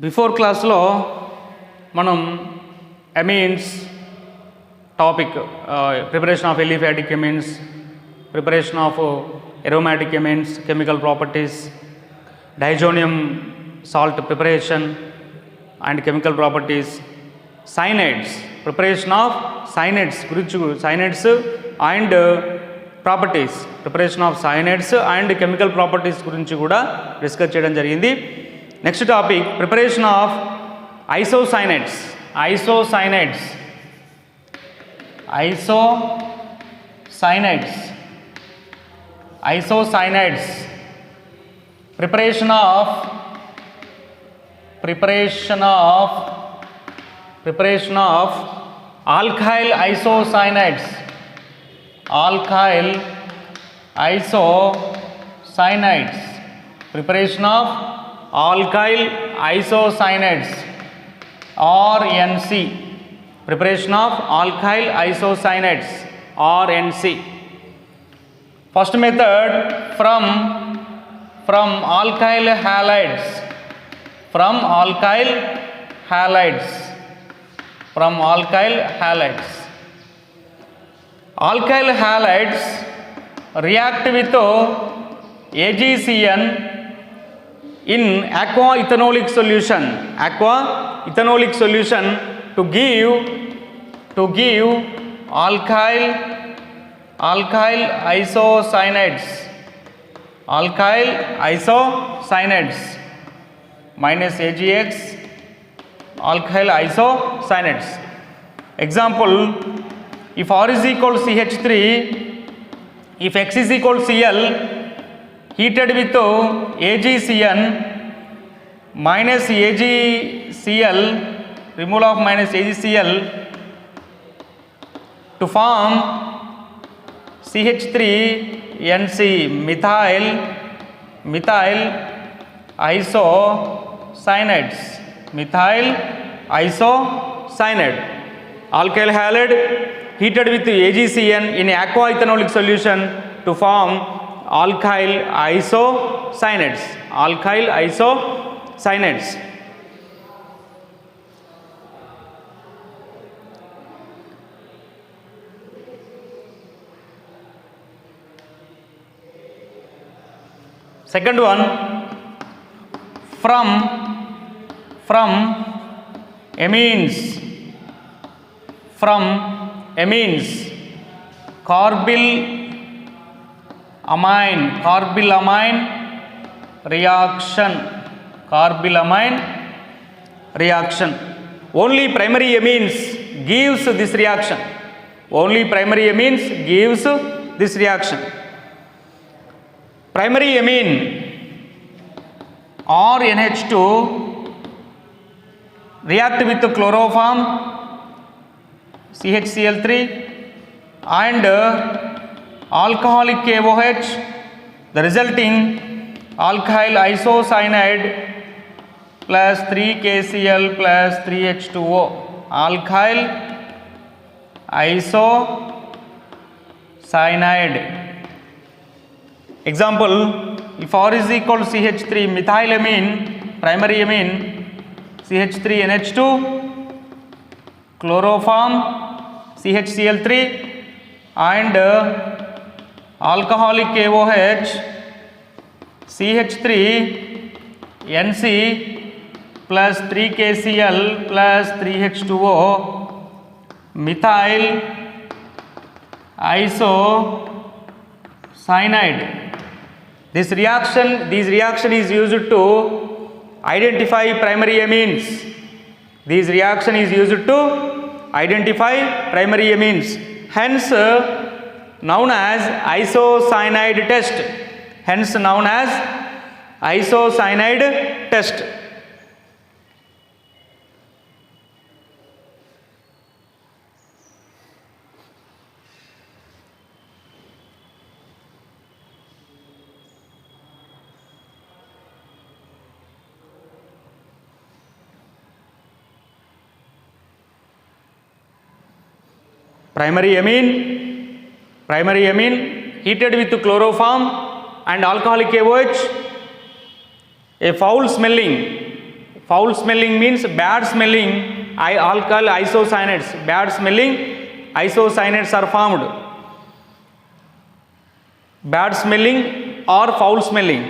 Before క్లాస్లో మనం amines topic preparation of aliphatic amines, preparation of aromatic amines, chemical properties, diazonium salt preparation and chemical properties, cyanides, preparation of cyanides గురించి, cyanides and properties, preparation of cyanides and chemical properties గురించి కూడా discuss చేయడం జరిగింది. Next topic preparation of isocyanides. Isocyanides preparation of alkyl isocyanide, preparation of alkyl isocyanide, RNC, preparation of alkyl isocyanide, RNC. First method, from alkyl halides, alkyl halides react with AgCN in aqua ethanolic solution to give alkyl isocyanide minus AgX, alkyl isocyanide. Example, if R is equal to CH3, if X is equal to Cl, heated with AgCN minus AgCl, removal of minus AgCl to form CH3NC, methyl isocyanide. Alkyl halide heated with AgCN in aqua ethanolic solution to form alkyl isocyanide. Second one, from amines, carbylamine reaction. Only primary amines gives this reaction. Primary amine RNH2 react with chloroform CHCl3 and alcoholic KOH, the resulting alkyl isocyanide plus 3KCl plus 3H2O, alkyl isocyanide. Example, if R is equal to CH3, methylamine, primary amine, CH3NH2, chloroform CHCl3 and alcoholic KOH CH3NC plus 3KCl plus 3H2O, methyl isocyanide. This reaction is used to identify primary amines. Hence known as isocyanide test. Primary amine heated with chloroform and alcoholic KOH, a foul smelling Foul smelling means bad smelling alkyl isocyanates. Bad smelling isocyanates are formed. Bad smelling or foul smelling.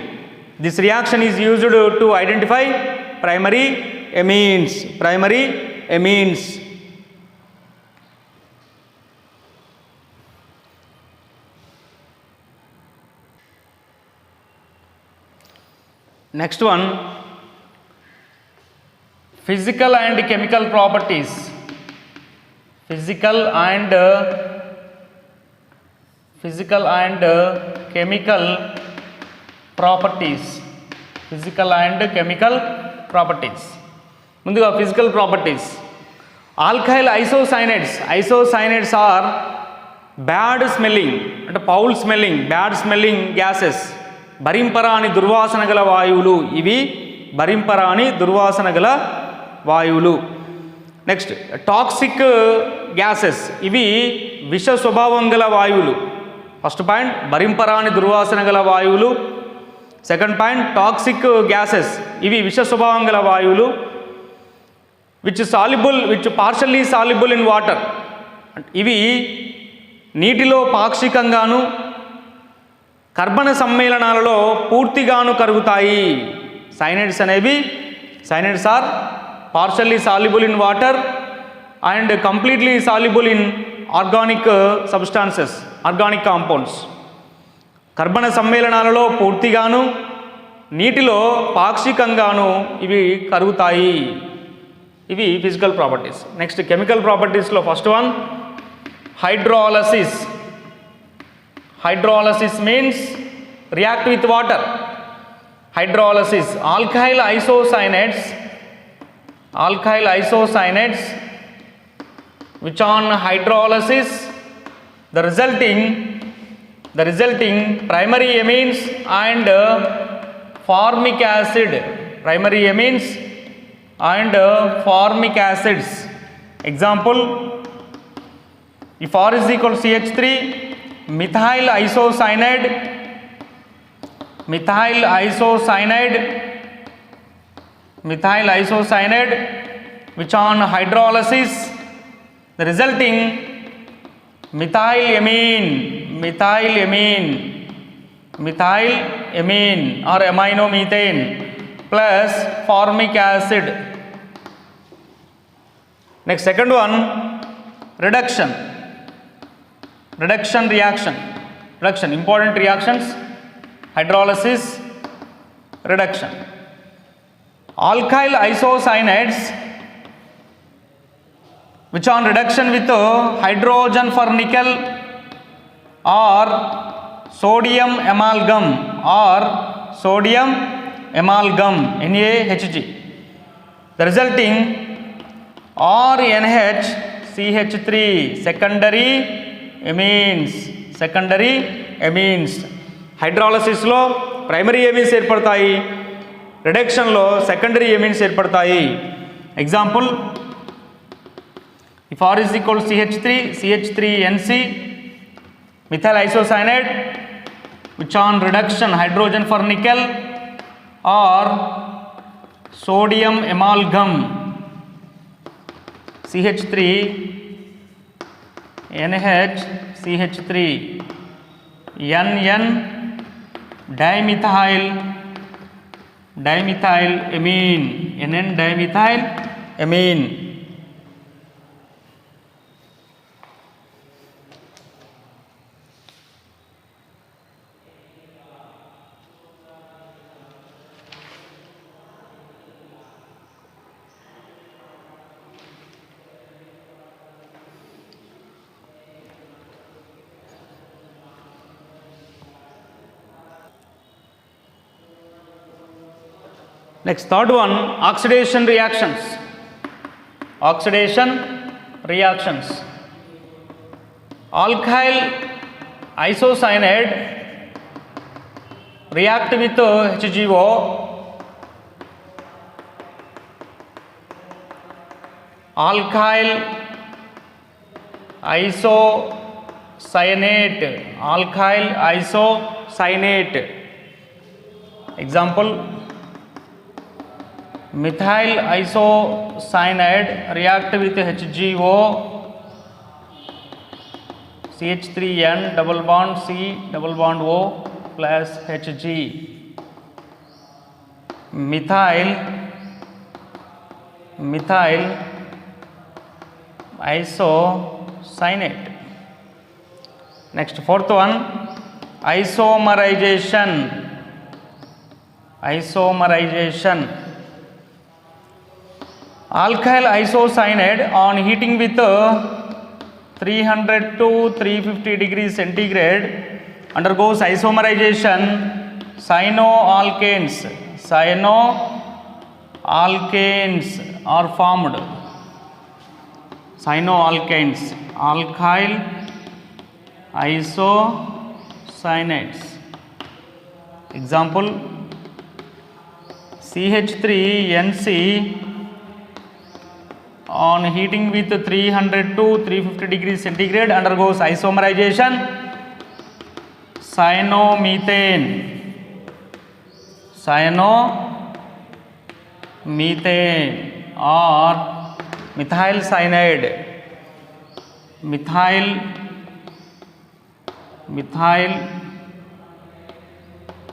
This reaction is used to identify primary amines. Primary amines. Next one, physical and chemical properties. Physical and chemical properties. Physical and chemical properties. ముందుగా physical properties. Alkyl isocyanates. Isocyanates are bad smelling అంటే foul smelling, bad smelling gases. భరింపరాని దుర్వాసన గల వాయువులు. ఇవి భరింపరాని దుర్వాసన గల వాయువులు. Next toxic gases. ఇవి విష స్వభావం గల వాయువులు. ఫస్ట్ పాయింట్ భరింపరాని దుర్వాసన గల వాయువులు. Second point toxic gases. ఇవి విష స్వభావం గల వాయువులు. Which partially soluble in water. ఇవి నీటిలో పాక్షికంగాను కర్బన సమ్మేళనాలలో పూర్తిగాను కరుగుతాయి. సైనైడ్స్ అనేవి cyanides are partially soluble in water and completely soluble in organic substances, organic compounds. కర్బన సమ్మేళనాలలో పూర్తిగాను నీటిలో పాక్షికంగాను ఇవి కరుగుతాయి. ఇవి ఫిజికల్ ప్రాపర్టీస్. నెక్స్ట్ కెమికల్ ప్రాపర్టీస్లో first one hydrolysis. Hydrolysis means react with water. Hydrolysis. Alkyl isocyanate which on hydrolysis the resulting primary amines and formic acid. Primary amines and formic acids. Example, if R is equal to CH3, methyl isocyanide which on hydrolysis the resulting methyl amine or aminomethane plus formic acid. Next, second one, reduction reaction. Important reactions, hydrolysis, reduction. Alkyl isocyanates which on reduction with hydrogen for nickel or sodium amalgam NaHG. The resulting RNHCH3 secondary amines. హైడ్రాలసిస్లో primary amines ఏర్పడతాయి, రిడక్షన్లో secondary amines ఏర్పడతాయి. Example, if R is equal to CH3NC methyl isocyanate which on reduction hydrogen for nickel or sodium amalgam CH3NH NN dimethyl amine, NN dimethyl amine. Next, third one, oxidation reactions. Alkyl isocyanate react with HGO. Alkyl isocyanate. Example, methyl isocyanide react with HGO, CH3N double bond C double bond O plus Hg. Methyl isocyanate. Next, fourth one, isomerization. Alkyl isocyanide on heating with 300 to 350 degrees centigrade undergoes isomerization. Cyanoalkanes are formed. Cyanoalkanes, alkyl isocyanates. Example, CH3NC on heating with 300 to 350 degrees centigrade undergoes isomerization. Cyanomethane or methyl cyanide, methyl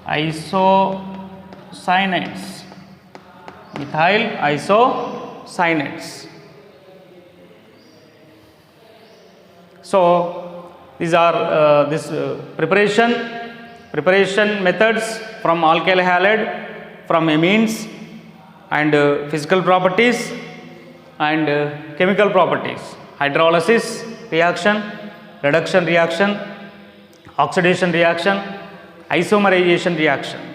isocyanates. So these are preparation methods from alkyl halide, from amines, and physical properties and chemical properties: hydrolysis reaction, reduction reaction, oxidation reaction, isomerization reaction.